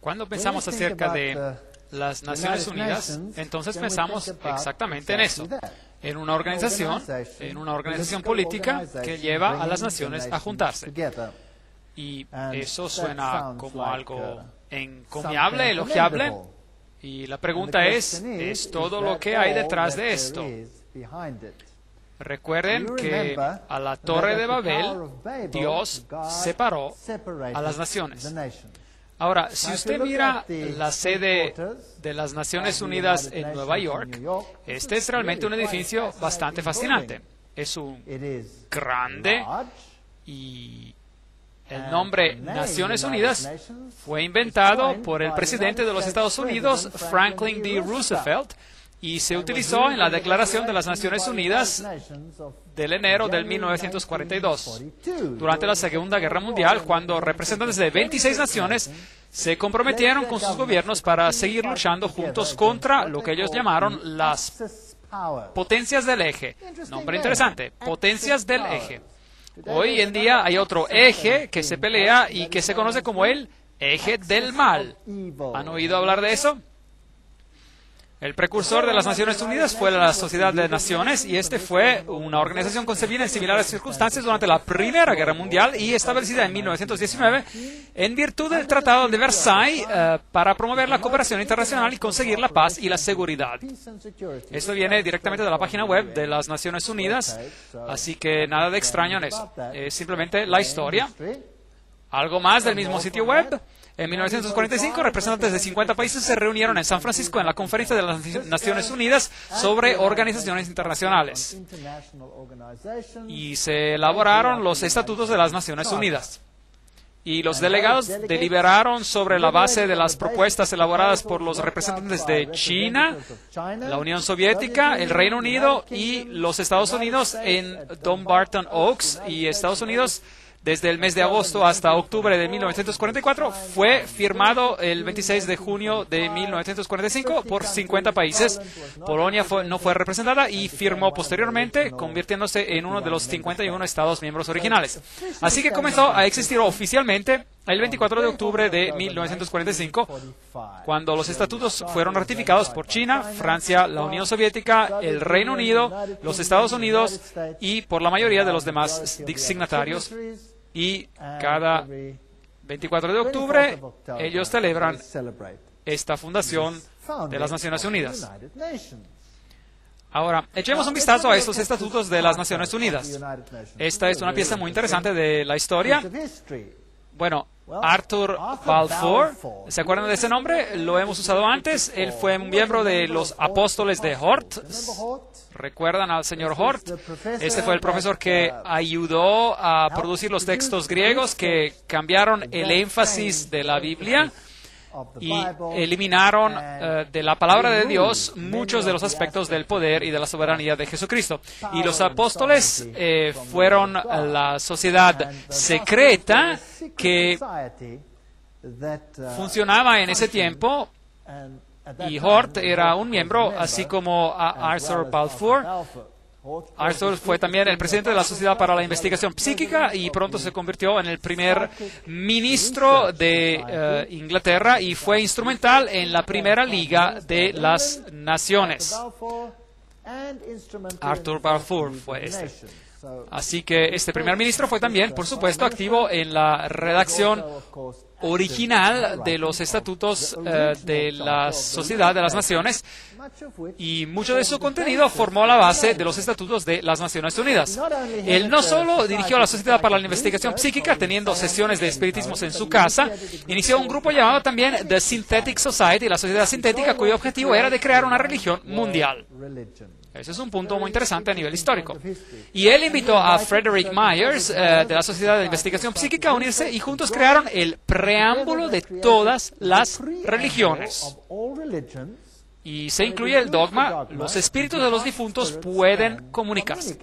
Cuando pensamos acerca de las Naciones Unidas, entonces pensamos exactamente en eso, en una organización política que lleva a las naciones a juntarse. Y eso suena como algo encomiable, elogiable, y la pregunta ¿es todo lo que hay detrás de esto? Recuerden que a la Torre de Babel, Dios separó a las naciones. Ahora, si usted mira la sede de las Naciones Unidas en Nueva York, este es realmente un edificio bastante fascinante. Es un grande y el nombre Naciones Unidas fue inventado por el presidente de los Estados Unidos, Franklin D. Roosevelt, y se utilizó en la Declaración de las Naciones Unidas del enero del 1942, durante la Segunda Guerra Mundial, cuando representantes de 26 naciones se comprometieron con sus gobiernos para seguir luchando juntos contra lo que ellos llamaron las potencias del eje. Nombre interesante, potencias del eje. Hoy en día hay otro eje que se pelea y que se conoce como el eje del mal. ¿Han oído hablar de eso? El precursor de las Naciones Unidas fue la Sociedad de Naciones, y este fue una organización concebida en similares circunstancias durante la Primera Guerra Mundial y establecida en 1919 en virtud del Tratado de Versailles para promover la cooperación internacional y conseguir la paz y la seguridad. Esto viene directamente de la página web de las Naciones Unidas, así que nada de extraño en eso. Es simplemente la historia. Algo más del mismo sitio web. En 1945, representantes de 50 países se reunieron en San Francisco en la Conferencia de las Naciones Unidas sobre organizaciones internacionales y se elaboraron los estatutos de las Naciones Unidas. Y los delegados deliberaron sobre la base de las propuestas elaboradas por los representantes de China, la Unión Soviética, el Reino Unido y los Estados Unidos en Dumbarton Oaks, y Estados Unidos. Desde el mes de agosto hasta octubre de 1944, fue firmado el 26 de junio de 1945 por 50 países. Polonia no fue representada y firmó posteriormente, convirtiéndose en uno de los 51 Estados miembros originales. Así que comenzó a existir oficialmente el 24 de octubre de 1945, cuando los estatutos fueron ratificados por China, Francia, la Unión Soviética, el Reino Unido, los Estados Unidos y por la mayoría de los demás signatarios. Y cada 24 de octubre ellos celebran esta fundación de las Naciones Unidas. Ahora, echemos un vistazo a estos estatutos de las Naciones Unidas. Esta es una pieza muy interesante de la historia. Bueno, Arthur Balfour, ¿se acuerdan de ese nombre? Lo hemos usado antes. Él fue un miembro de los apóstoles de Hort. ¿Recuerdan al señor Hort? Este fue el profesor que ayudó a producir los textos griegos que cambiaron el énfasis de la Biblia y eliminaron de la palabra de Dios muchos de los aspectos del poder y de la soberanía de Jesucristo. Y los apóstoles fueron la sociedad secreta que funcionaba en ese tiempo, y Hort era un miembro, así como Arthur Balfour. Arthur fue también el presidente de la Sociedad para la Investigación Psíquica y pronto se convirtió en el primer ministro de Inglaterra y fue instrumental en la primera Liga de las Naciones. Arthur Balfour fue este. Así que este primer ministro fue también, por supuesto, activo en la redacción original de los estatutos de la Sociedad de las Naciones, y mucho de su contenido formó la base de los estatutos de las Naciones Unidas. Él no solo dirigió la Sociedad para la Investigación Psíquica, teniendo sesiones de espiritismos en su casa, inició un grupo llamado también The Synthetic Society, la Sociedad Sintética, cuyo objetivo era de crear una religión mundial. Ese es un punto muy interesante a nivel histórico. Y él invitó a Frederick Myers de la Sociedad de Investigación Psíquica a unirse y juntos crearon el preámbulo de todas las religiones. Y se incluye el dogma: los espíritus de los difuntos pueden comunicarse.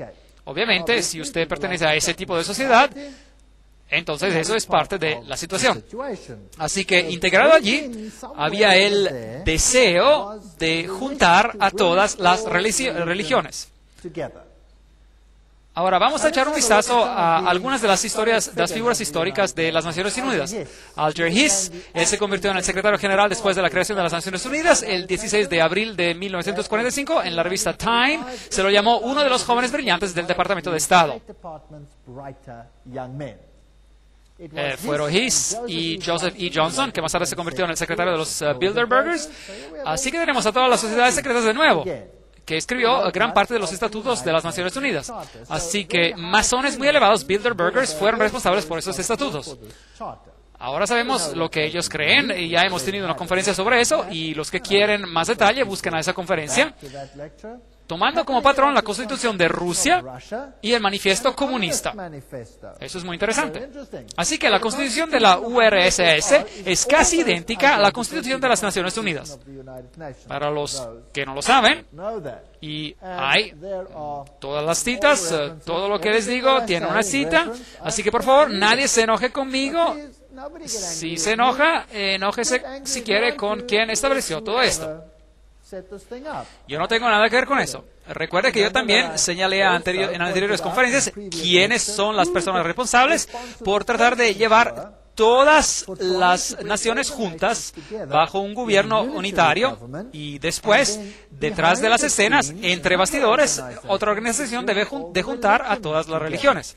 Obviamente, si usted pertenece a ese tipo de sociedad, entonces eso es parte de la situación. Así que integrado allí había el deseo de juntar a todas las religiones. Ahora vamos a echar un vistazo a algunas de las historias, de las figuras históricas de las Naciones Unidas. Alger Hiss, él se convirtió en el secretario general después de la creación de las Naciones Unidas el 16 de abril de 1945. En la revista Time se lo llamó uno de los jóvenes brillantes del Departamento de Estado. Fueron Hiss y Joseph E. Johnson, que más tarde se convirtió en el secretario de los Bilderbergers. Así que tenemos a todas las sociedades secretas de nuevo, que escribió gran parte de los estatutos de las Naciones Unidas. Así que masones muy elevados, Bilderbergers, fueron responsables por esos estatutos. Ahora sabemos lo que ellos creen y ya hemos tenido una conferencia sobre eso, y los que quieren más detalle busquen a esa conferencia, tomando como patrón la Constitución de Rusia y el Manifiesto Comunista. Eso es muy interesante. Así que la Constitución de la URSS es casi idéntica a la Constitución de las Naciones Unidas. Para los que no lo saben, y hay todas las citas, todo lo que les digo tiene una cita, así que por favor nadie se enoje conmigo. Si se enoja, enójese si quiere con quien estableció todo esto. Yo no tengo nada que ver con eso. Recuerde que yo también señalé en anteriores conferencias quiénes son las personas responsables por tratar de llevar todas las naciones juntas bajo un gobierno unitario, y después, detrás de las escenas, entre bastidores, otra organización debe juntar a todas las religiones.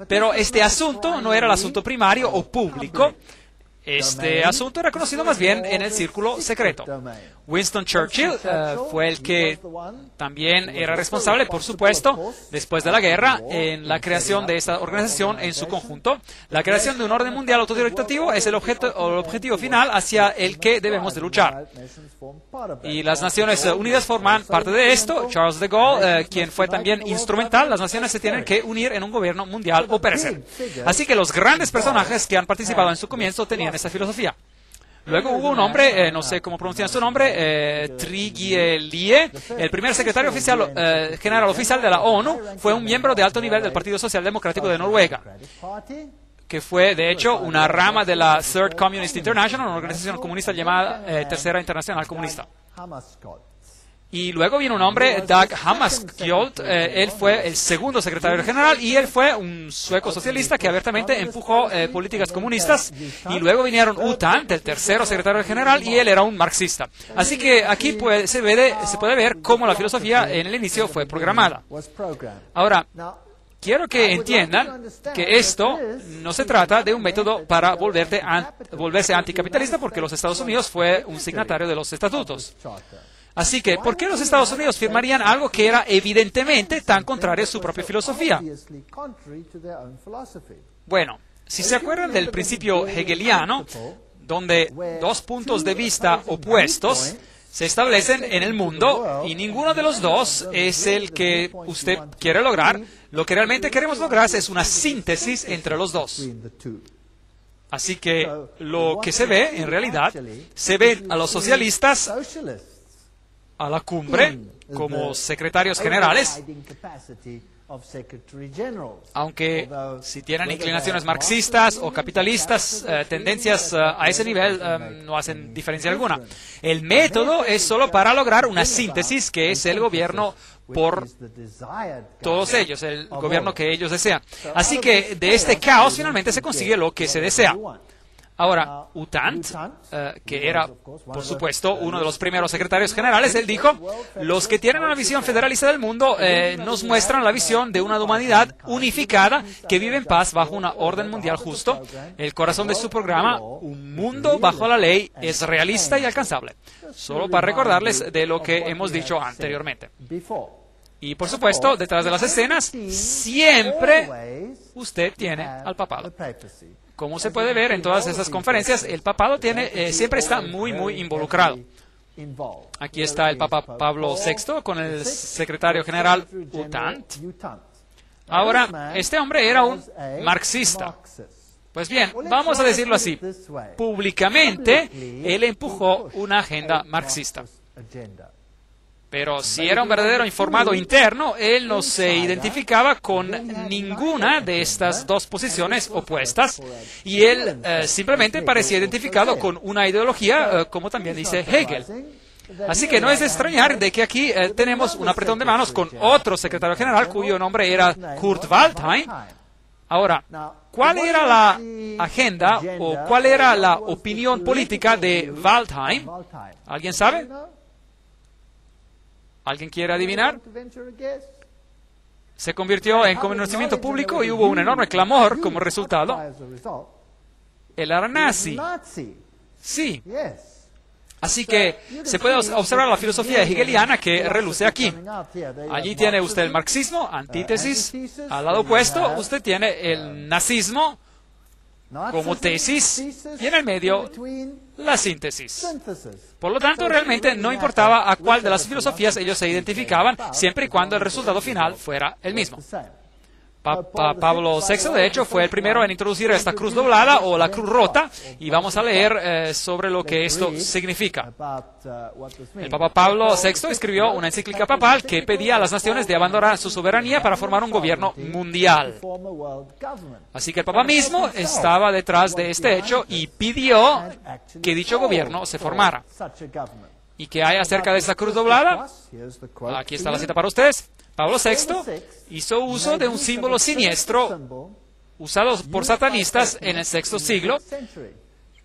Pero este asunto no era el asunto primario o público. Este asunto era conocido más bien en el círculo secreto. Winston Churchill fue el que también era responsable, por supuesto, después de la guerra, en la creación de esta organización en su conjunto. La creación de un orden mundial autodirigido es el objetivo final hacia el que debemos de luchar. Y las Naciones Unidas forman parte de esto. Charles de Gaulle, quien fue también instrumental, las naciones se tienen que unir en un gobierno mundial o perecer. Así que los grandes personajes que han participado en su comienzo tenían esa filosofía. Luego hubo un hombre, no sé cómo pronunciar su nombre, Trygve, el primer secretario general oficial de la ONU, fue un miembro de alto nivel del Partido Social Democrático de Noruega, que fue, de hecho, una rama de la Third Communist International, una organización comunista llamada Tercera Internacional Comunista. Y luego vino un hombre, Dag Hammarskjöld, él fue el segundo secretario general y él fue un sueco socialista que abiertamente empujó políticas comunistas. Y luego vinieron U Thant, el tercero secretario general, y él era un marxista. Así que aquí se puede ver cómo la filosofía en el inicio fue programada. Ahora, quiero que entiendan que esto no se trata de un método para volverse anticapitalista, porque los Estados Unidos fue un signatario de los estatutos. Así que, ¿por qué los Estados Unidos firmarían algo que era evidentemente tan contrario a su propia filosofía? Bueno, si se acuerdan del principio hegeliano, donde dos puntos de vista opuestos se establecen en el mundo y ninguno de los dos es el que usted quiere lograr, lo que realmente queremos lograr es una síntesis entre los dos. Así que lo que se ve, en realidad, se ve a los socialistas a la cumbre como secretarios generales, aunque si tienen inclinaciones marxistas o capitalistas, tendencias a ese nivel no hacen diferencia alguna. El método es solo para lograr una síntesis que es el gobierno por todos ellos, el gobierno que ellos desean. Así que de este caos finalmente se consigue lo que se desea. Ahora, U Thant, que era, por supuesto, uno de los primeros secretarios generales, él dijo, los que tienen una visión federalista del mundo nos muestran la visión de una humanidad unificada que vive en paz bajo una orden mundial justo. El corazón de su programa, un mundo bajo la ley, es realista y alcanzable. Solo para recordarles de lo que hemos dicho anteriormente. Y, por supuesto, detrás de las escenas, siempre usted tiene al papado. Como se puede ver en todas esas conferencias, el papado siempre está muy involucrado. Aquí está el Papa Pablo VI con el secretario general U Thant. Ahora, este hombre era un marxista. Pues bien, vamos a decirlo así. Públicamente, él empujó una agenda marxista. Pero si era un verdadero informado interno, él no se identificaba con ninguna de estas dos posiciones opuestas y él simplemente parecía identificado con una ideología, como también dice Hegel. Así que no es de extrañar de que aquí tenemos un apretón de manos con otro secretario general cuyo nombre era Kurt Waldheim. Ahora, ¿cuál era la agenda o cuál era la opinión política de Waldheim? ¿Alguien sabe? ¿Alguien quiere adivinar? Se convirtió en conocimiento público y hubo un enorme clamor como resultado. Él era nazi. Sí. Así que se puede observar la filosofía hegeliana que reluce aquí. Allí tiene usted el marxismo, antítesis. Al lado opuesto, usted tiene el nazismo como tesis y en el medio la síntesis. Por lo tanto, realmente no importaba a cuál de las filosofías ellos se identificaban, siempre y cuando el resultado final fuera el mismo. Pablo VI, de hecho, fue el primero en introducir esta cruz doblada o la cruz rota, y vamos a leer sobre lo que esto significa. El Papa Pablo VI escribió una encíclica papal que pedía a las naciones de abandonar su soberanía para formar un gobierno mundial. Así que el Papa mismo estaba detrás de este hecho y pidió que dicho gobierno se formara. ¿Y qué hay acerca de esta cruz doblada? Aquí está la cita para ustedes. Pablo VI hizo uso de un símbolo siniestro usado por satanistas en el VI siglo,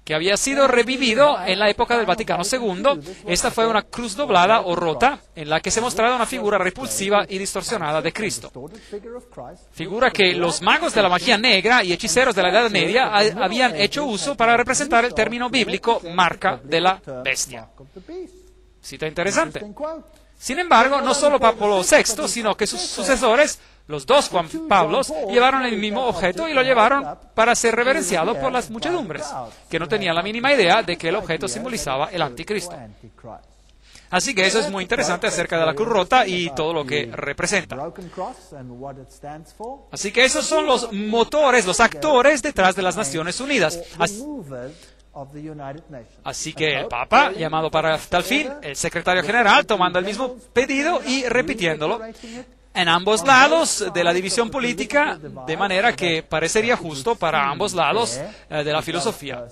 que había sido revivido en la época del Vaticano II. Esta fue una cruz doblada o rota en la que se mostraba una figura repulsiva y distorsionada de Cristo. Figura que los magos de la magia negra y hechiceros de la Edad Media habían hecho uso para representar el término bíblico marca de la bestia. Cita interesante. Sin embargo, no solo Pablo VI, sino que sus sucesores, los dos Juan Pablos, llevaron el mismo objeto y lo llevaron para ser reverenciado por las muchedumbres, que no tenían la mínima idea de que el objeto simbolizaba el anticristo. Así que eso es muy interesante acerca de la cruz rota y todo lo que representa. Así que esos son los motores, los actores detrás de las Naciones Unidas. Así que el Papa, llamado para tal fin, el secretario general, tomando el mismo pedido y repitiéndolo en ambos lados de la división política, de manera que parecería justo para ambos lados de la filosofía.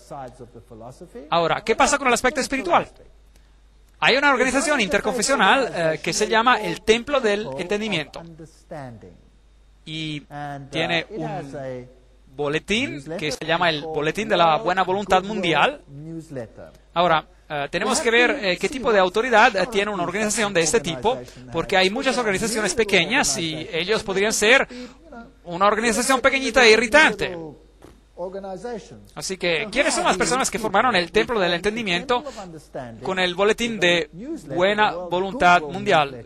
Ahora, ¿qué pasa con el aspecto espiritual? Hay una organización interconfesional que se llama el Templo del Entendimiento y tiene un boletín que se llama el Boletín de la Buena Voluntad Mundial. Ahora, tenemos que ver qué tipo de autoridad tiene una organización de este tipo, porque hay muchas organizaciones pequeñas y ellos podrían ser una organización pequeñita e irritante. Así que, ¿quiénes son las personas que formaron el Templo del Entendimiento con el Boletín de Buena Voluntad Mundial?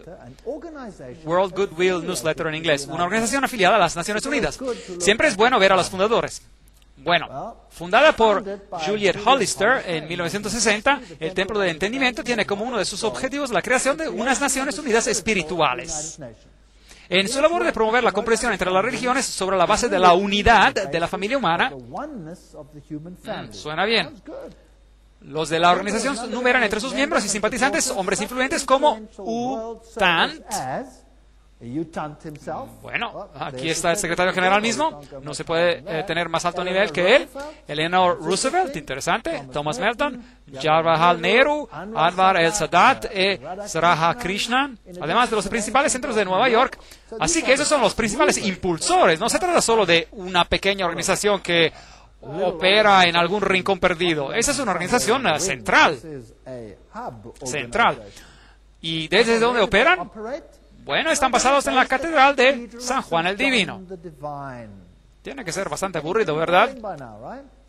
World Goodwill Newsletter en inglés. Una organización afiliada a las Naciones Unidas. Siempre es bueno ver a los fundadores. Bueno, fundada por Juliet Hollister en 1960, el Templo del Entendimiento tiene como uno de sus objetivos la creación de unas Naciones Unidas espirituales. En su labor de promover la comprensión entre las religiones sobre la base de la unidad de la familia humana, suena bien. Los de la organización numeran entre sus miembros y simpatizantes hombres influyentes como U-Tant. Bueno, aquí está el secretario general mismo, no se puede tener más alto nivel que él. Eleanor Roosevelt, interesante. Thomas Merton, Jawaharlal Nehru, Anwar el-Sadat y Radha Krishnan, además de los principales centros de Nueva York. Así que esos son los principales impulsores. No se trata solo de una pequeña organización que opera en algún rincón perdido. Esa es una organización central. ¿Y desde dónde operan? Bueno, están basados en la Catedral de San Juan el Divino. Tiene que ser bastante aburrido, ¿verdad?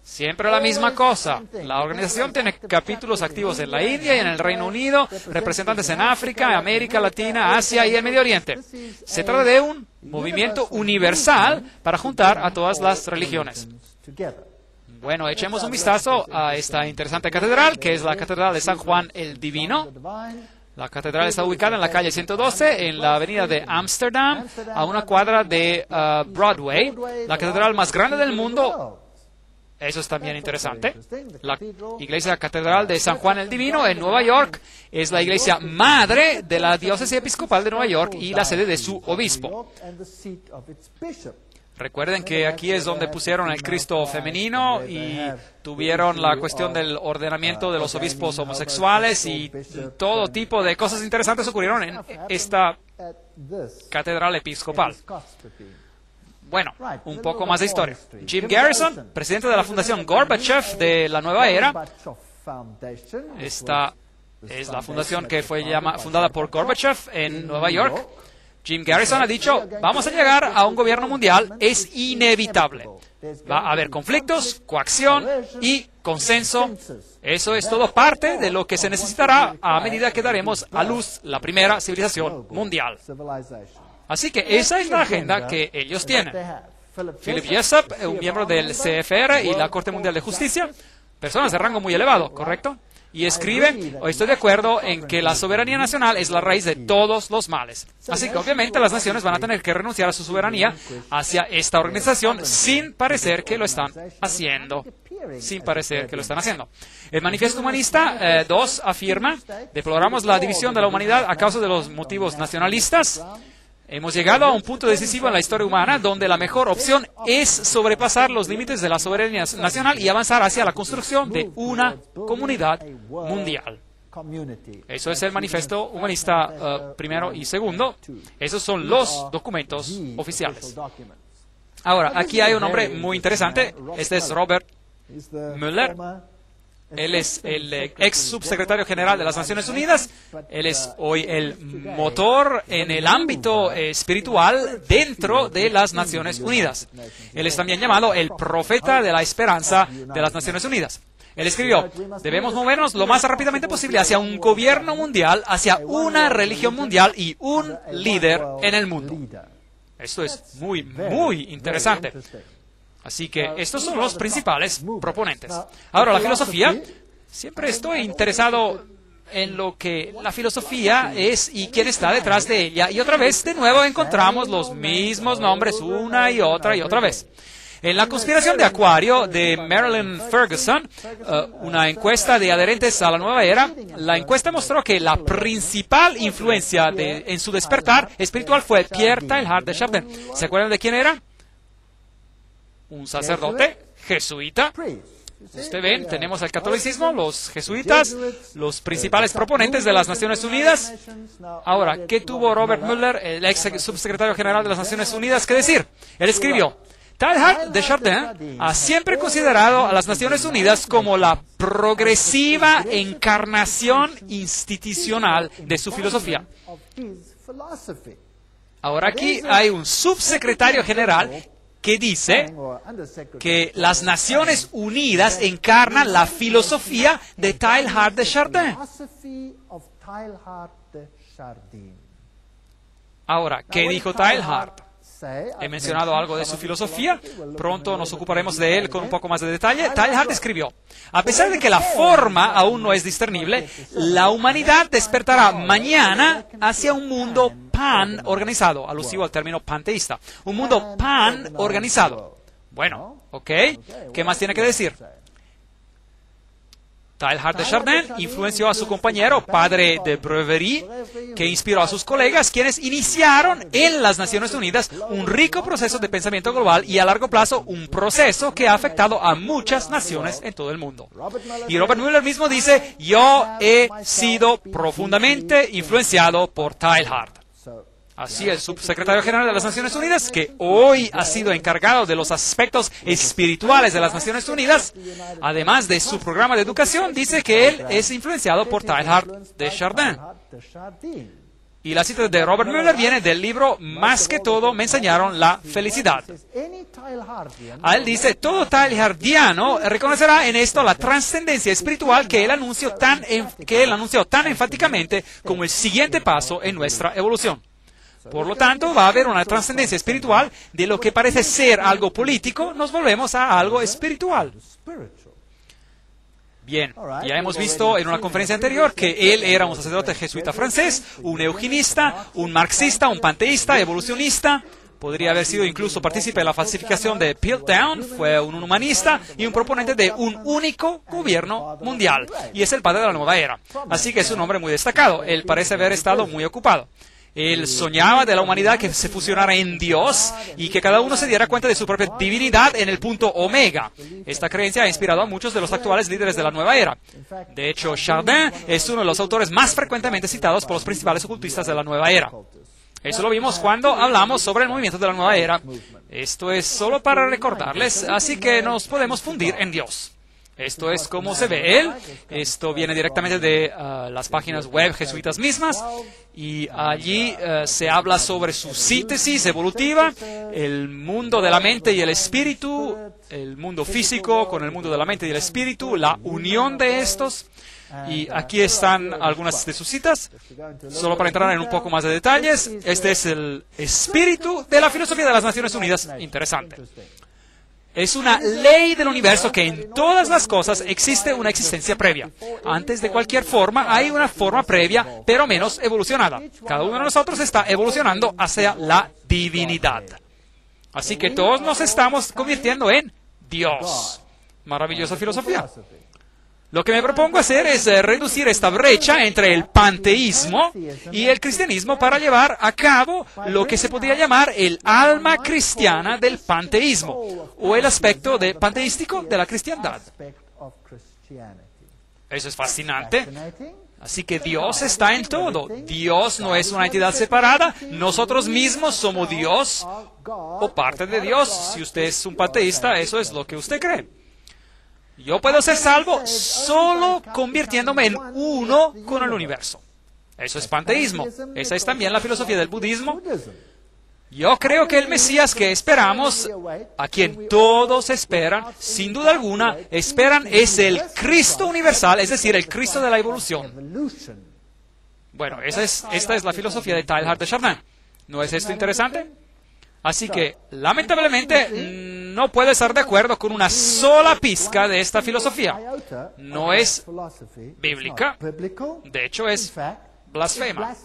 Siempre la misma cosa. La organización tiene capítulos activos en la India y en el Reino Unido, representantes en África, América Latina, Asia y el Medio Oriente. Se trata de un movimiento universal para juntar a todas las religiones. Bueno, echemos un vistazo a esta interesante catedral, que es la Catedral de San Juan el Divino. La catedral está ubicada en la calle 112, en la avenida de Ámsterdam, a una cuadra de Broadway, la catedral más grande del mundo. Eso es también interesante. La iglesia catedral de San Juan el Divino en Nueva York es la iglesia madre de la diócesis episcopal de Nueva York y la sede de su obispo. Recuerden que aquí es donde pusieron el Cristo femenino y tuvieron la cuestión del ordenamiento de los obispos homosexuales y todo tipo de cosas interesantes ocurrieron en esta catedral episcopal. Bueno, un poco más de historia. Jim Garrison, presidente de la Fundación Gorbachev de la Nueva Era. Esta es la fundación que fue fundada por Gorbachev en Nueva York. Jim Garrison ha dicho, vamos a llegar a un gobierno mundial, es inevitable. Va a haber conflictos, coacción y consenso. Eso es todo parte de lo que se necesitará a medida que daremos a luz la primera civilización mundial. Así que esa es la agenda que ellos tienen. Philip Jessup, un miembro del CFR y la Corte Mundial de Justicia, personas de rango muy elevado, ¿correcto? Y escribe, estoy de acuerdo en que la soberanía nacional es la raíz de todos los males. Así que obviamente las naciones van a tener que renunciar a su soberanía hacia esta organización sin parecer que lo están haciendo. Sin parecer que lo están haciendo. El Manifiesto Humanista 2 afirma, deploramos la división de la humanidad a causa de los motivos nacionalistas. Hemos llegado a un punto decisivo en la historia humana donde la mejor opción es sobrepasar los límites de la soberanía nacional y avanzar hacia la construcción de una comunidad mundial. Eso es el Manifiesto Humanista primero y segundo. Esos son los documentos oficiales. Ahora, aquí hay un hombre muy interesante. Este es Robert Mueller. Él es el ex subsecretario general de las Naciones Unidas. Él es hoy el motor en el ámbito espiritual dentro de las Naciones Unidas. Él es también llamado el profeta de la esperanza de las Naciones Unidas. Él escribió, debemos movernos lo más rápidamente posible hacia un gobierno mundial, hacia una religión mundial y un líder en el mundo. Esto es muy, muy interesante. Así que estos son los principales proponentes. Ahora, la filosofía, siempre estoy interesado en lo que la filosofía es y quién está detrás de ella. Y otra vez, de nuevo, encontramos los mismos nombres una y otra vez. En la conspiración de Acuario de Marilyn Ferguson, una encuesta de adherentes a la nueva era, la encuesta mostró que la principal influencia en su despertar espiritual fue Pierre Teilhard de Chardin. ¿Se acuerdan de quién era? Un sacerdote jesuita. Ustedes ven, tenemos el catolicismo, los jesuitas, los principales proponentes de las Naciones Unidas. Ahora, ¿qué tuvo Robert Mueller, el ex subsecretario general de las Naciones Unidas, que decir? Él escribió, Teilhard de Chardin ha siempre considerado a las Naciones Unidas como la progresiva encarnación institucional de su filosofía. Ahora aquí hay un subsecretario general que dice que las Naciones Unidas encarnan la filosofía de Teilhard de Chardin. Ahora, ¿qué dijo Teilhard? He mencionado algo de su filosofía, pronto nos ocuparemos de él con un poco más de detalle. Teilhard escribió, a pesar de que la forma aún no es discernible, la humanidad despertará mañana hacia un mundo pan organizado, alusivo al término panteísta. Un mundo pan organizado. Bueno, ¿ok? ¿Qué más tiene que decir? Teilhard de Chardin influenció a su compañero, padre de Breverie, que inspiró a sus colegas, quienes iniciaron en las Naciones Unidas un rico proceso de pensamiento global y a largo plazo un proceso que ha afectado a muchas naciones en todo el mundo. Y Robert Mueller mismo dice, yo he sido profundamente influenciado por Teilhard. Así, el subsecretario general de las Naciones Unidas, que hoy ha sido encargado de los aspectos espirituales de las Naciones Unidas, además de su programa de educación, dice que él es influenciado por Teilhard de Chardin. Y la cita de Robert Mueller viene del libro Más que todo me enseñaron la felicidad. A él dice, todo teilhardiano reconocerá en esto la trascendencia espiritual que él anunció tan enfáticamente como el siguiente paso en nuestra evolución. Por lo tanto, va a haber una trascendencia espiritual. De lo que parece ser algo político, nos volvemos a algo espiritual. Bien, ya hemos visto en una conferencia anterior que él era un sacerdote jesuita francés, un eugenista, un marxista, un panteísta, evolucionista. Podría haber sido incluso partícipe de la falsificación de Piltdown, fue un humanista y un proponente de un único gobierno mundial. Y es el padre de la nueva era. Así que es un hombre muy destacado. Él parece haber estado muy ocupado. Él soñaba de la humanidad que se fusionara en Dios y que cada uno se diera cuenta de su propia divinidad en el punto omega. Esta creencia ha inspirado a muchos de los actuales líderes de la nueva era. De hecho, Chardin es uno de los autores más frecuentemente citados por los principales ocultistas de la nueva era. Eso lo vimos cuando hablamos sobre el movimiento de la nueva era. Esto es solo para recordarles, así que nos podemos fundir en Dios. Esto es como se ve él. Esto viene directamente de las páginas web jesuitas mismas. Y allí se habla sobre su síntesis evolutiva, el mundo de la mente y el espíritu, el mundo físico con el mundo de la mente y el espíritu, la unión de estos. Y aquí están algunas de sus citas. Solo para entrar en un poco más de detalles, este es el espíritu de la filosofía de las Naciones Unidas. Interesante. Es una ley del universo que en todas las cosas existe una existencia previa. Antes de cualquier forma hay una forma previa, pero menos evolucionada. Cada uno de nosotros está evolucionando hacia la divinidad. Así que todos nos estamos convirtiendo en Dios. Maravillosa filosofía. Lo que me propongo hacer es reducir esta brecha entre el panteísmo y el cristianismo para llevar a cabo lo que se podría llamar el alma cristiana del panteísmo, o el aspecto panteístico de la cristiandad. Eso es fascinante. Así que Dios está en todo. Dios no es una entidad separada. Nosotros mismos somos Dios o parte de Dios. Si usted es un panteísta, eso es lo que usted cree. Yo puedo ser salvo solo convirtiéndome en uno con el universo. Eso es panteísmo. Esa es también la filosofía del budismo. Yo creo que el Mesías que esperamos, a quien todos esperan, sin duda alguna, esperan, es el Cristo universal, es decir, el Cristo de la evolución. Bueno, esta es la filosofía de Teilhard de Chardin. ¿No es esto interesante? Así que, lamentablemente, no puedo estar de acuerdo con una sola pizca de esta filosofía. No es bíblica, de hecho es blasfema.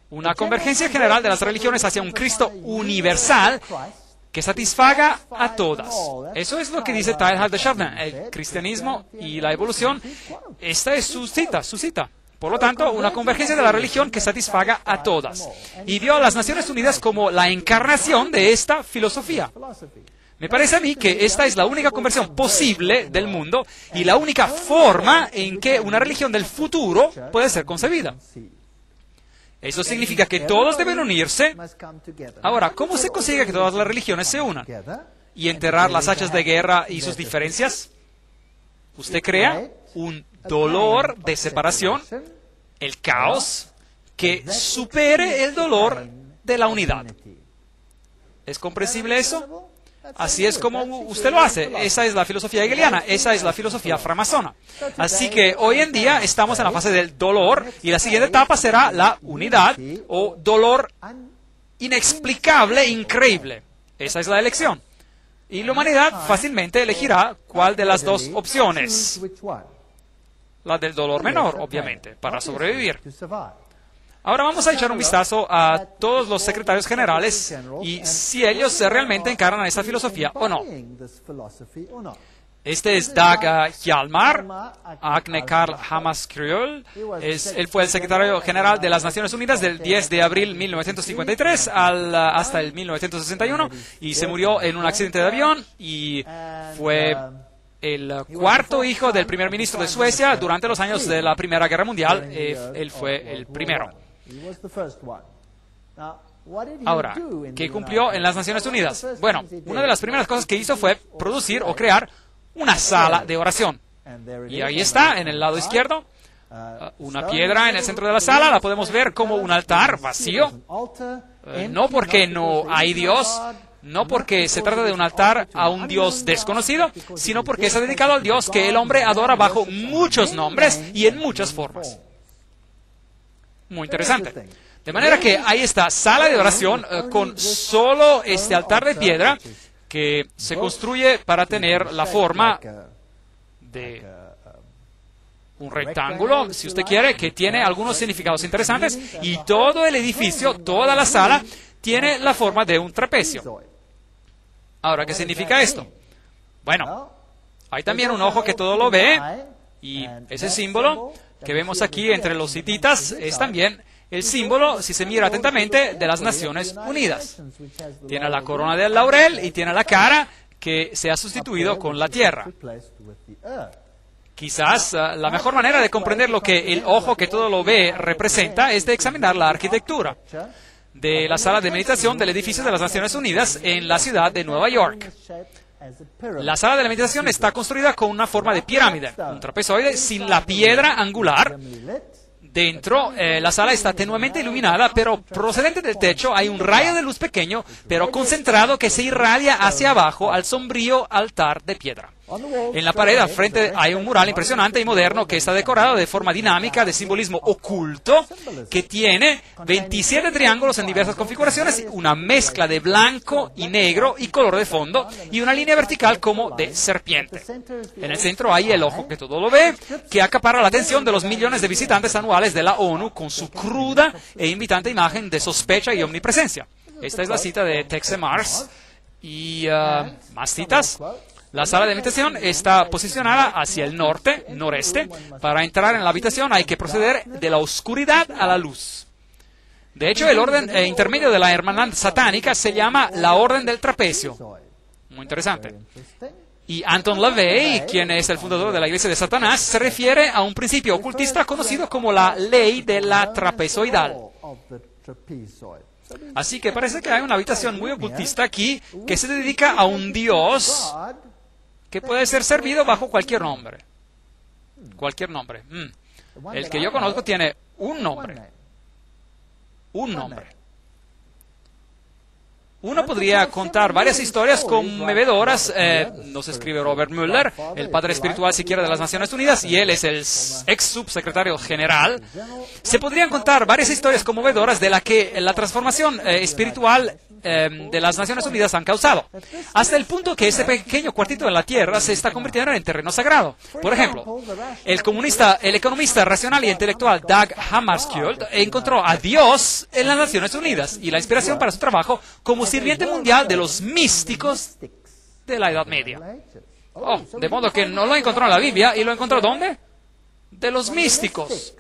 Una convergencia general de las religiones hacia un Cristo universal que satisfaga a todas. Eso es lo que dice Teilhard de Chardin. El cristianismo y la evolución, esta es su cita. Por lo tanto, una convergencia de la religión que satisfaga a todas. Y vio a las Naciones Unidas como la encarnación de esta filosofía. Me parece a mí que esta es la única conversión posible del mundo y la única forma en que una religión del futuro puede ser concebida. Eso significa que todos deben unirse. Ahora, ¿cómo se consigue que todas las religiones se unan? ¿Y enterrar las hachas de guerra y sus diferencias? Usted crea un dolor de separación, el caos, que supere el dolor de la unidad. ¿Es comprensible eso? Así es como usted lo hace. Esa es la filosofía hegeliana, esa es la filosofía framasona. Así que hoy en día estamos en la fase del dolor y la siguiente etapa será la unidad o dolor inexplicable, increíble. Esa es la elección. Y la humanidad fácilmente elegirá cuál de las dos opciones. la del dolor menor, obviamente, para sobrevivir. Ahora vamos a echar un vistazo a todos los secretarios generales y si ellos realmente encarnan esta filosofía o no. Este es Dag Hjalmar, Agne Carl Hammarskjöld. Él fue el secretario general de las Naciones Unidas del 10 de abril de 1953 hasta el 1961 y se murió en un accidente de avión y fue el cuarto hijo del primer ministro de Suecia durante los años de la Primera Guerra Mundial. Él fue el primero. Ahora, ¿qué cumplió en las Naciones Unidas? Bueno, una de las primeras cosas que hizo fue producir o crear una sala de oración. Y ahí está, en el lado izquierdo, una piedra en el centro de la sala, la podemos ver como un altar vacío. No porque no hay Dios, no porque se trata de un altar a un Dios desconocido, sino porque está dedicado al Dios que el hombre adora bajo muchos nombres y en muchas formas. Muy interesante. De manera que hay esta sala de oración con solo este altar de piedra que se construye para tener la forma de un rectángulo, si usted quiere, que tiene algunos significados interesantes, y todo el edificio, toda la sala, tiene la forma de un trapecio. Ahora, ¿qué significa esto? Bueno, hay también un ojo que todo lo ve, y ese símbolo que vemos aquí entre los hititas es también el símbolo, si se mira atentamente, de las Naciones Unidas. Tiene la corona del laurel y tiene la cara que se ha sustituido con la tierra. Quizás la mejor manera de comprender lo que el ojo que todo lo ve representa es de examinar la arquitectura de la sala de meditación del edificio de las Naciones Unidas en la ciudad de Nueva York. La sala de la meditación está construida con una forma de pirámide, un trapezoide sin la piedra angular. Dentro, la sala está tenuemente iluminada, pero procedente del techo hay un rayo de luz pequeño, pero concentrado, que se irradia hacia abajo al sombrío altar de piedra. En la pared al frente hay un mural impresionante y moderno que está decorado de forma dinámica de simbolismo oculto, que tiene 27 triángulos en diversas configuraciones, una mezcla de blanco y negro y color de fondo, y una línea vertical como de serpiente. En el centro hay el ojo que todo lo ve, que acapara la atención de los millones de visitantes anuales de la ONU con su cruda e invitante imagen de sospecha y omnipresencia. Esta es la cita de Texe Marrs y más citas. La sala de meditación está posicionada hacia el norte, noreste. Para entrar en la habitación hay que proceder de la oscuridad a la luz. De hecho, el orden intermedio de la hermandad satánica se llama la Orden del Trapecio. Muy interesante. Y Anton LaVey, quien es el fundador de la Iglesia de Satanás, se refiere a un principio ocultista conocido como la ley de la trapezoidal. Así que parece que hay una habitación muy ocultista aquí que se dedica a un Dios que puede ser servido bajo cualquier nombre. Cualquier nombre. El que yo conozco tiene un nombre. Un nombre. Uno podría contar varias historias conmovedoras, nos escribe Robert Mueller, el padre espiritual siquiera de las Naciones Unidas, y él es el ex subsecretario general. Se podrían contar varias historias conmovedoras de la que la transformación espiritual de las Naciones Unidas han causado, hasta el punto que este pequeño cuartito de la Tierra se está convirtiendo en terreno sagrado. Por ejemplo, el economista racional y intelectual Dag Hammarskjöld encontró a Dios en las Naciones Unidas y la inspiración para su trabajo como sirviente mundial de los místicos de la Edad Media. De modo que no lo encontró en la Biblia, ¿y lo encontró dónde? De los místicos.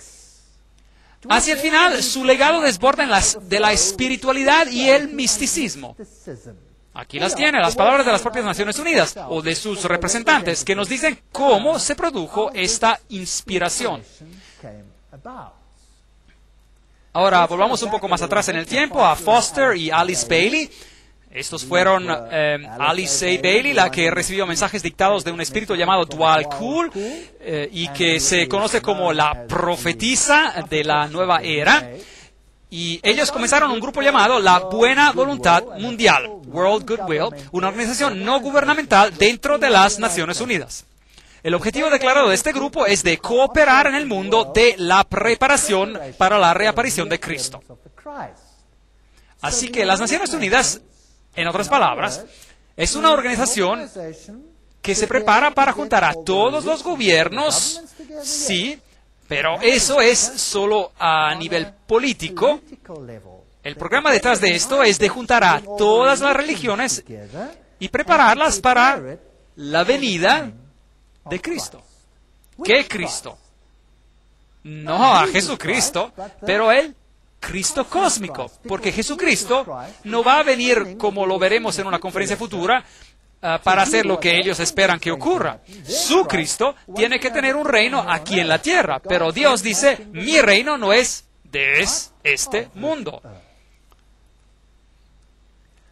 Hacia el final, su legado desborda de la espiritualidad y el misticismo. Aquí las tiene, las palabras de las propias Naciones Unidas, o de sus representantes, que nos dicen cómo se produjo esta inspiración. Ahora, volvamos un poco más atrás en el tiempo, a Foster y Alice Bailey. Estos fueron Alice A. Bailey, la que recibió mensajes dictados de un espíritu llamado Dwal Kul, y que se conoce como la profetisa de la nueva era. Y ellos comenzaron un grupo llamado la Buena Voluntad Mundial, World Goodwill, una organización no gubernamental dentro de las Naciones Unidas. El objetivo declarado de este grupo es de cooperar en el mundo de la preparación para la reaparición de Cristo. Así que las Naciones Unidas, en otras palabras, es una organización que se prepara para juntar a todos los gobiernos, sí, pero eso es solo a nivel político. El programa detrás de esto es de juntar a todas las religiones y prepararlas para la venida de Cristo. ¿Qué Cristo? No a Jesucristo, pero el Cristo cósmico, porque Jesucristo no va a venir, como lo veremos en una conferencia futura, para hacer lo que ellos esperan que ocurra. Su Cristo tiene que tener un reino aquí en la tierra, pero Dios dice, mi reino no es de este mundo.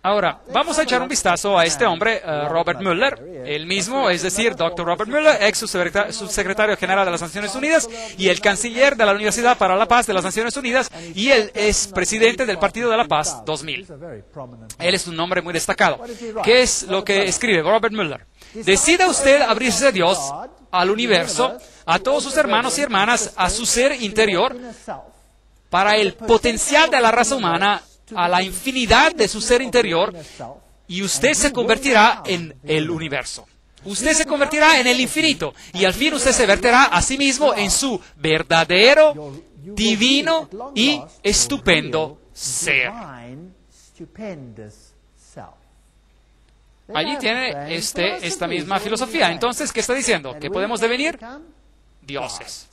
Ahora, vamos a echar un vistazo a este hombre, Robert Mueller, el mismo, es decir, Dr. Robert Mueller, ex subsecretario general de las Naciones Unidas y el canciller de la Universidad para la Paz de las Naciones Unidas, y él es presidente del Partido de la Paz 2000. Él es un nombre muy destacado. ¿Qué es lo que escribe Robert Mueller? Decida usted abrirse a Dios, al universo, a todos sus hermanos y hermanas, a su ser interior, para el potencial de la raza humana, a la infinidad de su ser interior, y usted se convertirá en el universo. Usted se convertirá en el infinito, y al fin usted se verterá a sí mismo en su verdadero, divino y estupendo ser. Allí tiene esta misma filosofía. Entonces, ¿qué está diciendo? ¿Que podemos devenir dioses?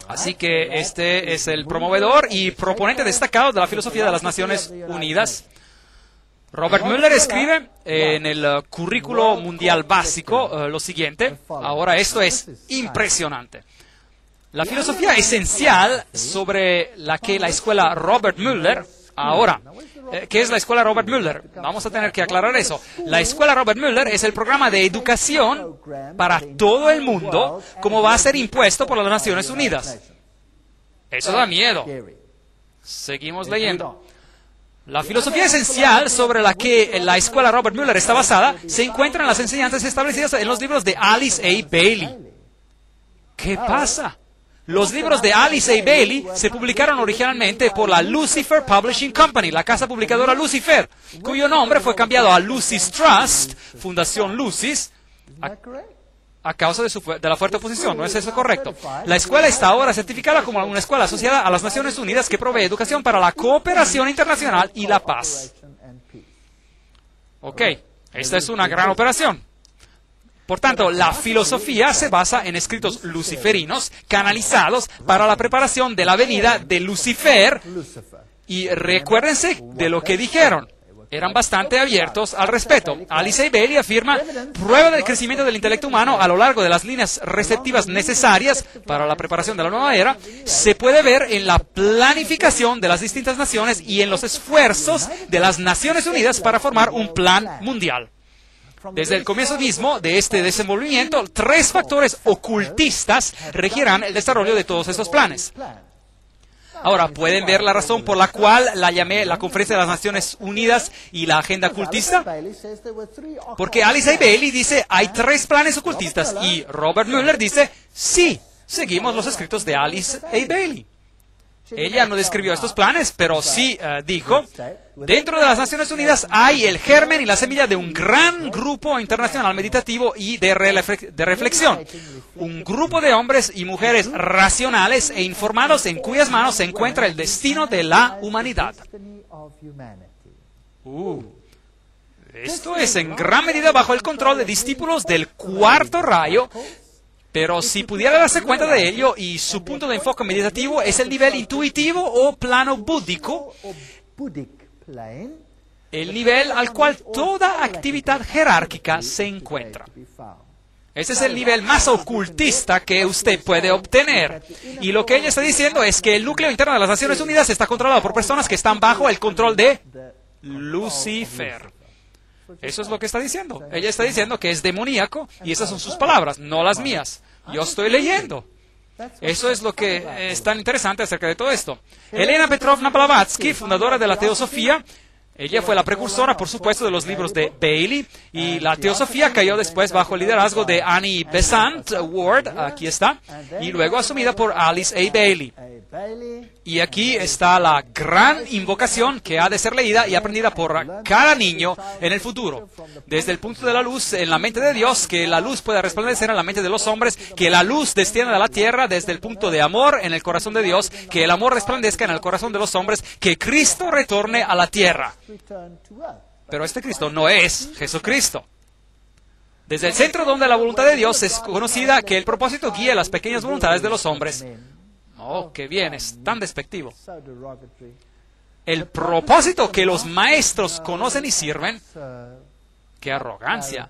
Así que este es el promovedor y proponente destacado de la filosofía de las Naciones Unidas. Robert Mueller escribe en el currículo mundial básico lo siguiente. Ahora, esto es impresionante. La filosofía esencial sobre la que la escuela Robert Mueller, ahora, ¿qué es la escuela Robert Mueller? Vamos a tener que aclarar eso. La escuela Robert Mueller es el programa de educación para todo el mundo, como va a ser impuesto por las Naciones Unidas. Eso da miedo. Seguimos leyendo. La filosofía esencial sobre la que la escuela Robert Mueller está basada se encuentra en las enseñanzas establecidas en los libros de Alice A. Bailey. ¿Qué pasa? Los libros de Alice A. Bailey se publicaron originalmente por la Lucifer Publishing Company, la casa publicadora Lucifer, cuyo nombre fue cambiado a Lucis Trust, Fundación Lucis, a causa de la fuerte oposición. ¿No es eso correcto? La escuela está ahora certificada como una escuela asociada a las Naciones Unidas que provee educación para la cooperación internacional y la paz. Ok, esta es una gran operación. Por tanto, la filosofía se basa en escritos luciferinos canalizados para la preparación de la venida de Lucifer. Y recuérdense de lo que dijeron. Eran bastante abiertos al respecto. Alice A. Bailey afirma, prueba del crecimiento del intelecto humano a lo largo de las líneas receptivas necesarias para la preparación de la nueva era, se puede ver en la planificación de las distintas naciones y en los esfuerzos de las Naciones Unidas para formar un plan mundial. Desde el comienzo mismo de este desenvolvimiento, 3 factores ocultistas regirán el desarrollo de todos estos planes. Ahora, ¿pueden ver la razón por la cual la llamé la Conferencia de las Naciones Unidas y la Agenda Ocultista? Porque Alice A. Bailey dice, hay 3 planes ocultistas, y Robert Mueller dice, sí, seguimos los escritos de Alice A. Bailey. Ella no describió estos planes, pero sí dijo, dentro de las Naciones Unidas hay el germen y la semilla de un gran grupo internacional meditativo y de reflexión. Un grupo de hombres y mujeres racionales e informados en cuyas manos se encuentra el destino de la humanidad. Esto es en gran medida bajo el control de discípulos del cuarto rayo. Pero si pudiera darse cuenta de ello, y su punto de enfoque meditativo es el nivel intuitivo o plano búdico, el nivel al cual toda actividad jerárquica se encuentra. Ese es el nivel más ocultista que usted puede obtener. Y lo que ella está diciendo es que el núcleo interno de las Naciones Unidas está controlado por personas que están bajo el control de Lucifer. Eso es lo que está diciendo. Ella está diciendo que es demoníaco, y esas son sus palabras, no las mías. Yo estoy leyendo. Eso es lo que es tan interesante acerca de todo esto. Elena Petrovna Blavatsky, fundadora de la Teosofía, Ella fue la precursora, por supuesto, de los libros de Bailey, y la teosofía cayó después bajo el liderazgo de Annie Besant Ward, aquí está, y luego asumida por Alice A. Bailey. Y aquí está la gran invocación que ha de ser leída y aprendida por cada niño en el futuro. Desde el punto de la luz en la mente de Dios, que la luz pueda resplandecer en la mente de los hombres, que la luz descienda a la tierra desde el punto de amor en el corazón de Dios, que el amor resplandezca en el corazón de los hombres, que Cristo retorne a la tierra. Pero este Cristo no es Jesucristo. Desde el centro donde la voluntad de Dios es conocida, que el propósito guíe las pequeñas voluntades de los hombres. Oh, qué bien, es tan despectivo. El propósito que los maestros conocen y sirven, qué arrogancia.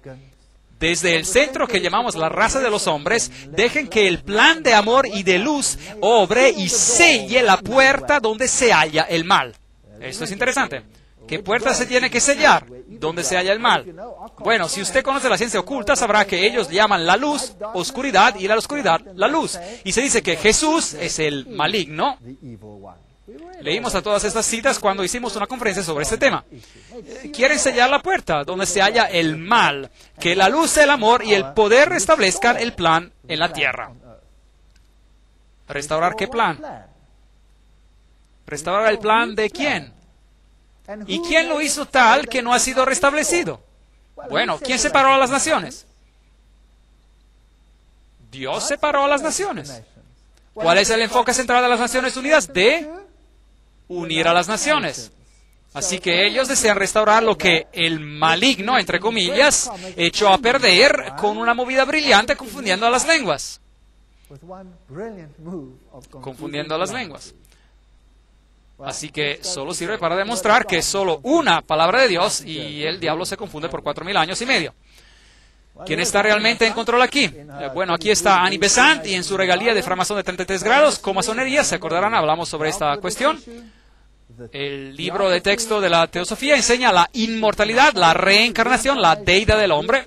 Desde el centro que llamamos la raza de los hombres, dejen que el plan de amor y de luz obre y selle la puerta donde se halla el mal. Esto es interesante. ¿Qué puerta se tiene que sellar? ¿Dónde se halla el mal? Bueno, si usted conoce la ciencia oculta, sabrá que ellos llaman la luz oscuridad y la oscuridad la luz. Y se dice que Jesús es el maligno. Leímos a todas estas citas cuando hicimos una conferencia sobre este tema. Quieren sellar la puerta donde se halla el mal, que la luz, el amor y el poder restablezcan el plan en la tierra. ¿Restaurar qué plan? ¿Restaurar el plan de quién? ¿Y quién lo hizo tal que no ha sido restablecido? Bueno, ¿quién separó a las naciones? Dios separó a las naciones. ¿Cuál es el enfoque central de las Naciones Unidas? De unir a las naciones. Así que ellos desean restaurar lo que el maligno, entre comillas, echó a perder con una movida brillante confundiendo a las lenguas. Confundiendo a las lenguas. Así que solo sirve para demostrar que es solo una palabra de Dios y el diablo se confunde por 4.000 años y medio. ¿Quién está realmente en control aquí? Bueno, aquí está Annie Besant y en su regalía de framasón de 33 grados, comasonería, se acordarán, hablamos sobre esta cuestión. El libro de texto de la teosofía enseña la inmortalidad, la reencarnación, la deidad del hombre.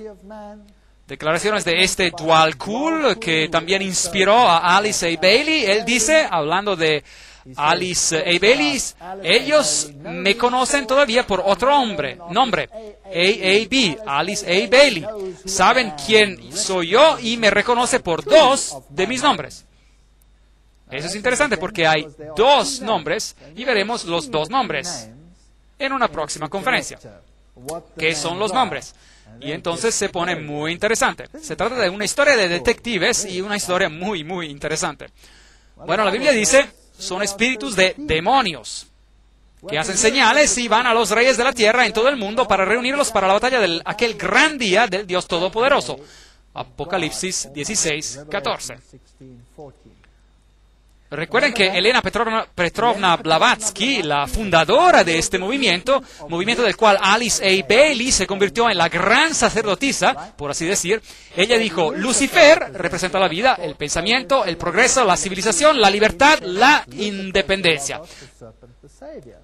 Declaraciones de este Dwal Kul, que también inspiró a Alice A. Bailey. Él dice, hablando de Alice A. Bailey, ellos me conocen todavía por otro nombre, A.A.B., Alice A. Bailey. Saben quién soy yo y me reconoce por dos de mis nombres. Eso es interesante porque hay dos nombres y veremos los dos nombres en una próxima conferencia. ¿Qué son los nombres? Y entonces se pone muy interesante. Se trata de una historia de detectives y una historia muy, muy interesante. Bueno, la Biblia dice, son espíritus de demonios que hacen señales y van a los reyes de la tierra en todo el mundo para reunirlos para la batalla de aquel gran día del Dios Todopoderoso. Apocalipsis 16:14. Recuerden que Elena Petrovna Blavatsky, la fundadora de este movimiento del cual Alice A. Bailey se convirtió en la gran sacerdotisa, por así decir, ella dijo, Lucifer representa la vida, el pensamiento, el progreso, la civilización, la libertad, la independencia.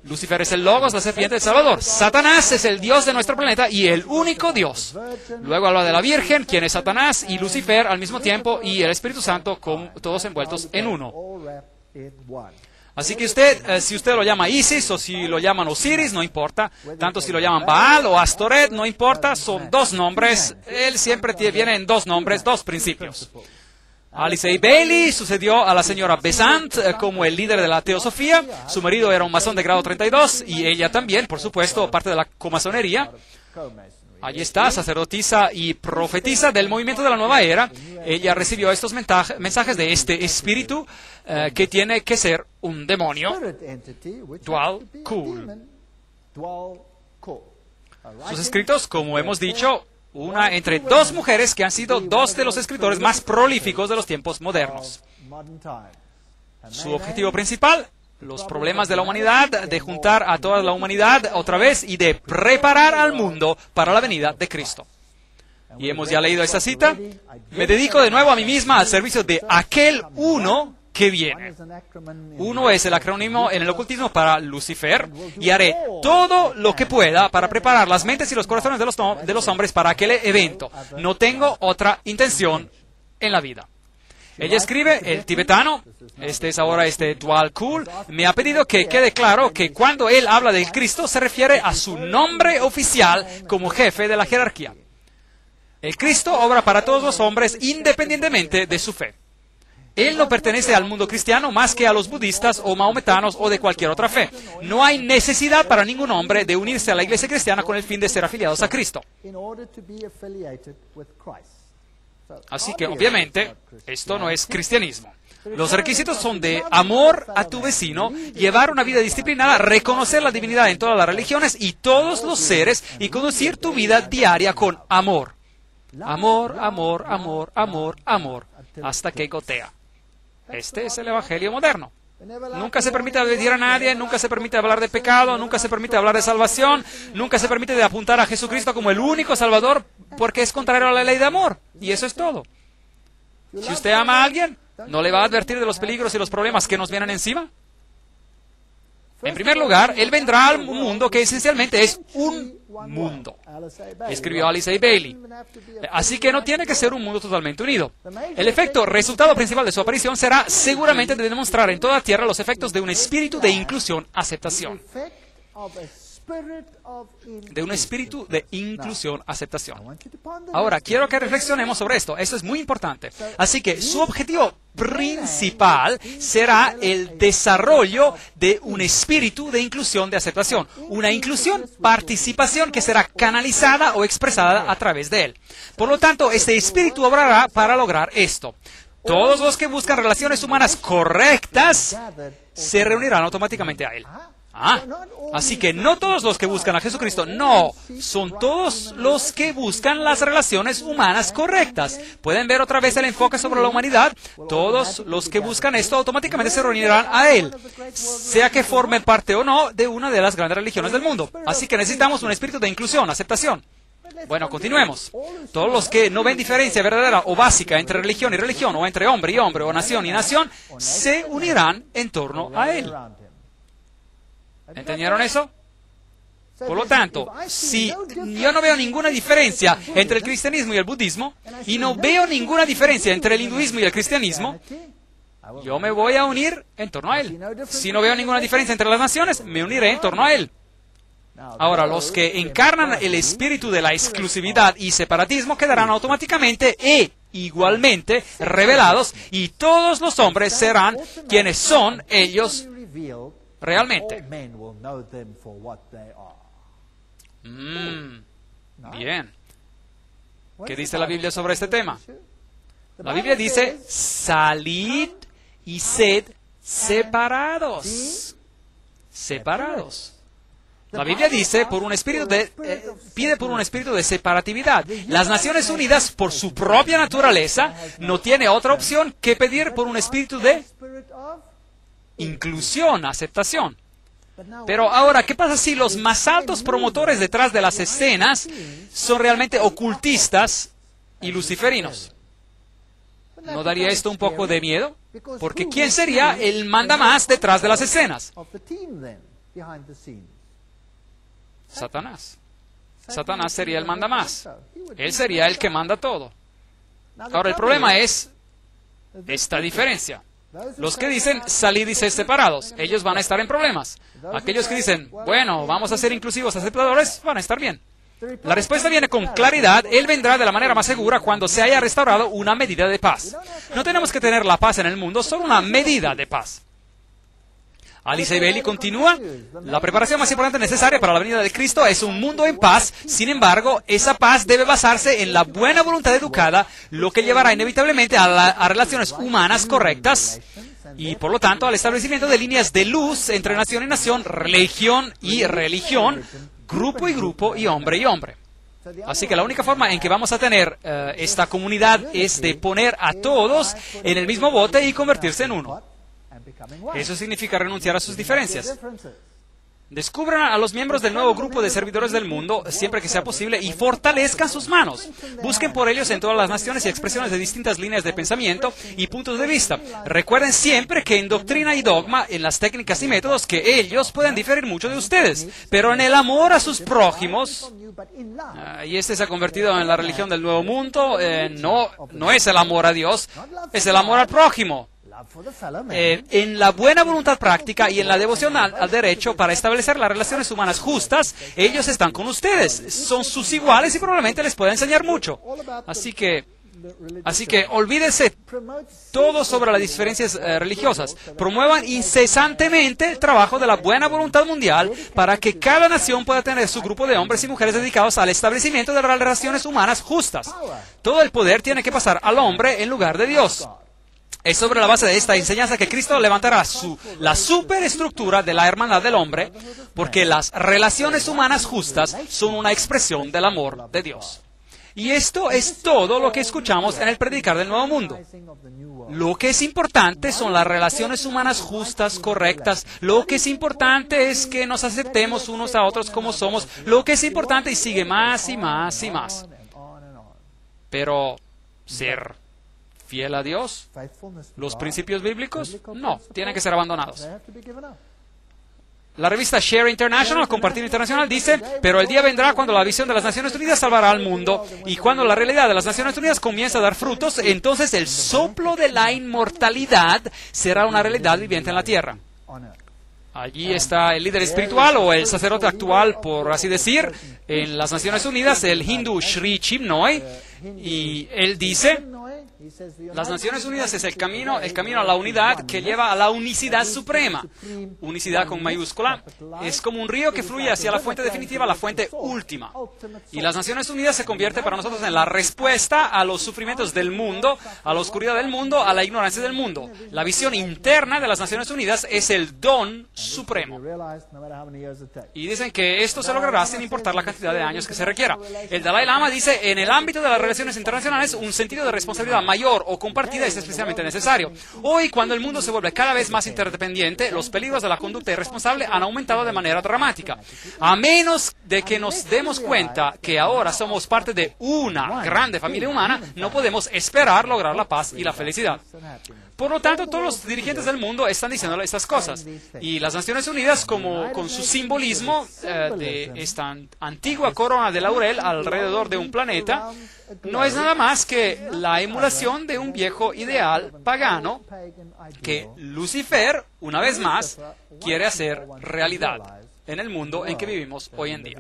Lucifer es el Logos, la serpiente, el Salvador. Satanás es el Dios de nuestro planeta y el único Dios. Luego habla de la Virgen, quien es Satanás, y Lucifer al mismo tiempo, y el Espíritu Santo, todos envueltos en uno. Así que usted, si usted lo llama Isis o si lo llaman Osiris, no importa. Tanto si lo llaman Baal o Astoret, no importa. Son dos nombres. Él siempre viene en dos nombres, dos principios. Alice A. Bailey sucedió a la señora Besant como el líder de la teosofía. Su marido era un masón de grado 32 y ella también, por supuesto, parte de la comasonería. Allí está, sacerdotisa y profetisa del movimiento de la nueva era. Ella recibió estos mensajes de este espíritu que tiene que ser un demonio. Dwal Kul. Sus escritos, como hemos dicho, una entre dos mujeres que han sido dos de los escritores más prolíficos de los tiempos modernos. Su objetivo principal, los problemas de la humanidad, de juntar a toda la humanidad otra vez y de preparar al mundo para la venida de Cristo. Y hemos ya leído esta cita. Me dedico de nuevo a mí misma al servicio de aquel uno que viene. Uno es el acrónimo en el ocultismo para Lucifer, y haré todo lo que pueda para preparar las mentes y los corazones de los hombres para aquel evento. No tengo otra intención en la vida. Ella escribe, el tibetano, este es ahora Dwal Khul, me ha pedido que quede claro que cuando él habla del Cristo se refiere a su nombre oficial como jefe de la jerarquía. El Cristo obra para todos los hombres independientemente de su fe. Él no pertenece al mundo cristiano más que a los budistas o maometanos o de cualquier otra fe. No hay necesidad para ningún hombre de unirse a la iglesia cristiana con el fin de ser afiliados a Cristo. Así que, obviamente, esto no es cristianismo. Los requisitos son de amor a tu vecino, llevar una vida disciplinada, reconocer la divinidad en todas las religiones y todos los seres y conducir tu vida diaria con amor. Amor, amor, amor, amor, amor, hasta que gotea. Este es el evangelio moderno. Nunca se permite advertir a nadie, nunca se permite hablar de pecado, nunca se permite hablar de salvación, nunca se permite de apuntar a Jesucristo como el único Salvador, porque es contrario a la ley de amor. Y eso es todo. Si usted ama a alguien, ¿no le va a advertir de los peligros y los problemas que nos vienen encima? En primer lugar, Él vendrá al mundo que esencialmente es un mundo. Escribió Alice A. Bailey. Así que no tiene que ser un mundo totalmente unido. El resultado principal de su aparición será seguramente de demostrar en toda tierra los efectos de un espíritu de inclusión, aceptación. De un espíritu de inclusión, aceptación. Ahora, quiero que reflexionemos sobre esto. Esto es muy importante. Así que su objetivo principal será el desarrollo de un espíritu de inclusión, de aceptación. Una inclusión, participación que será canalizada o expresada a través de él. Por lo tanto, este espíritu obrará para lograr esto. Todos los que buscan relaciones humanas correctas se reunirán automáticamente a él. Así que no todos los que buscan a Jesucristo, no, son todos los que buscan las relaciones humanas correctas. Pueden ver otra vez el enfoque sobre la humanidad. Todos los que buscan esto automáticamente se reunirán a Él, sea que formen parte o no de una de las grandes religiones del mundo. Así que necesitamos un espíritu de inclusión, aceptación. Bueno, continuemos. Todos los que no ven diferencia verdadera o básica entre religión y religión, o entre hombre y hombre, o nación y nación, se unirán en torno a Él. ¿Entendieron eso? Por lo tanto, si yo no veo ninguna diferencia entre el cristianismo y el budismo, y no veo ninguna diferencia entre el hinduismo y el cristianismo, yo me voy a unir en torno a Él. Si no veo ninguna diferencia entre las naciones, me uniré en torno a Él. Ahora, los que encarnan el espíritu de la exclusividad y separatismo quedarán automáticamente e igualmente revelados, y todos los hombres serán quienes son ellos realmente. Bien. ¿Qué dice la Biblia sobre este tema? La Biblia dice, salid y sed separados. Separados. La Biblia dice, pide por un espíritu de separatividad. Las Naciones Unidas, por su propia naturaleza, no tiene otra opción que pedir por un espíritu de inclusión, aceptación. Pero ahora, ¿qué pasa si los más altos promotores detrás de las escenas son realmente ocultistas y luciferinos? ¿No daría esto un poco de miedo? Porque ¿quién sería el mandamás detrás de las escenas? Satanás. Satanás sería el mandamás. Él sería el que manda todo. Ahora, el problema es esta diferencia. Los que dicen salid y sed separados, ellos van a estar en problemas. Aquellos que dicen, bueno, vamos a ser inclusivos, aceptadores, van a estar bien. La respuesta viene con claridad. Él vendrá de la manera más segura cuando se haya restaurado una medida de paz. No tenemos que tener la paz en el mundo, solo una medida de paz. Alice A. Bailey continúa, la preparación más importante necesaria para la venida de Cristo es un mundo en paz. Sin embargo, esa paz debe basarse en la buena voluntad educada, lo que llevará inevitablemente a relaciones humanas correctas y, por lo tanto, al establecimiento de líneas de luz entre nación y nación, religión y religión, grupo y grupo y hombre y hombre. Así que la única forma en que vamos a tener esta comunidad es de poner a todos en el mismo bote y convertirse en uno. Eso significa renunciar a sus diferencias. Descubran a los miembros del nuevo grupo de servidores del mundo, siempre que sea posible, y fortalezcan sus manos. Busquen por ellos en todas las naciones y expresiones de distintas líneas de pensamiento y puntos de vista. Recuerden siempre que en doctrina y dogma, en las técnicas y métodos, que ellos pueden diferir mucho de ustedes, pero en el amor a sus prójimos, y este se ha convertido en la religión del nuevo mundo, no es el amor a Dios, es el amor al prójimo. En la buena voluntad práctica y en la devoción al derecho para establecer las relaciones humanas justas, ellos están con ustedes, son sus iguales y probablemente les pueda enseñar mucho. Así que olvídense todo sobre las diferencias religiosas. Promuevan incesantemente el trabajo de la buena voluntad mundial para que cada nación pueda tener su grupo de hombres y mujeres dedicados al establecimiento de las relaciones humanas justas. Todo el poder tiene que pasar al hombre en lugar de Dios. Es sobre la base de esta enseñanza que Cristo levantará la superestructura de la hermandad del hombre, porque las relaciones humanas justas son una expresión del amor de Dios. Y esto es todo lo que escuchamos en el predicar del Nuevo Mundo. Lo que es importante son las relaciones humanas justas, correctas. Lo que es importante es que nos aceptemos unos a otros como somos. Lo que es importante, y sigue más y más y más. Pero ser fiel a Dios, los principios bíblicos, no, tienen que ser abandonados. La revista Share International, Compartir Internacional, dice, pero el día vendrá cuando la visión de las Naciones Unidas salvará al mundo, y cuando la realidad de las Naciones Unidas comience a dar frutos, entonces el soplo de la inmortalidad será una realidad viviente en la tierra. Allí está el líder espiritual o el sacerdote actual, por así decir, en las Naciones Unidas, el hindú Sri Chinmoy, y él dice, las Naciones Unidas es el camino a la unidad que lleva a la unicidad suprema. Unicidad con mayúscula. Es como un río que fluye hacia la fuente definitiva, la fuente última. Y las Naciones Unidas se convierte para nosotros en la respuesta a los sufrimientos del mundo, a la oscuridad del mundo, a la ignorancia del mundo. La visión interna de las Naciones Unidas es el don supremo. Y dicen que esto se logrará sin importar la cantidad de años que se requiera. El Dalai Lama dice, en el ámbito de las relaciones internacionales, un sentido de responsabilidad mayor o compartida es especialmente necesario. Hoy, cuando el mundo se vuelve cada vez más interdependiente, los peligros de la conducta irresponsable han aumentado de manera dramática. A menos de que nos demos cuenta que ahora somos parte de una grande familia humana, no podemos esperar lograr la paz y la felicidad. Por lo tanto, todos los dirigentes del mundo están diciendo estas cosas. Y las Naciones Unidas, con su simbolismo de esta antigua corona de laurel alrededor de un planeta, no es nada más que la emulación de un viejo ideal pagano que Lucifer, una vez más, quiere hacer realidad en el mundo en que vivimos hoy en día.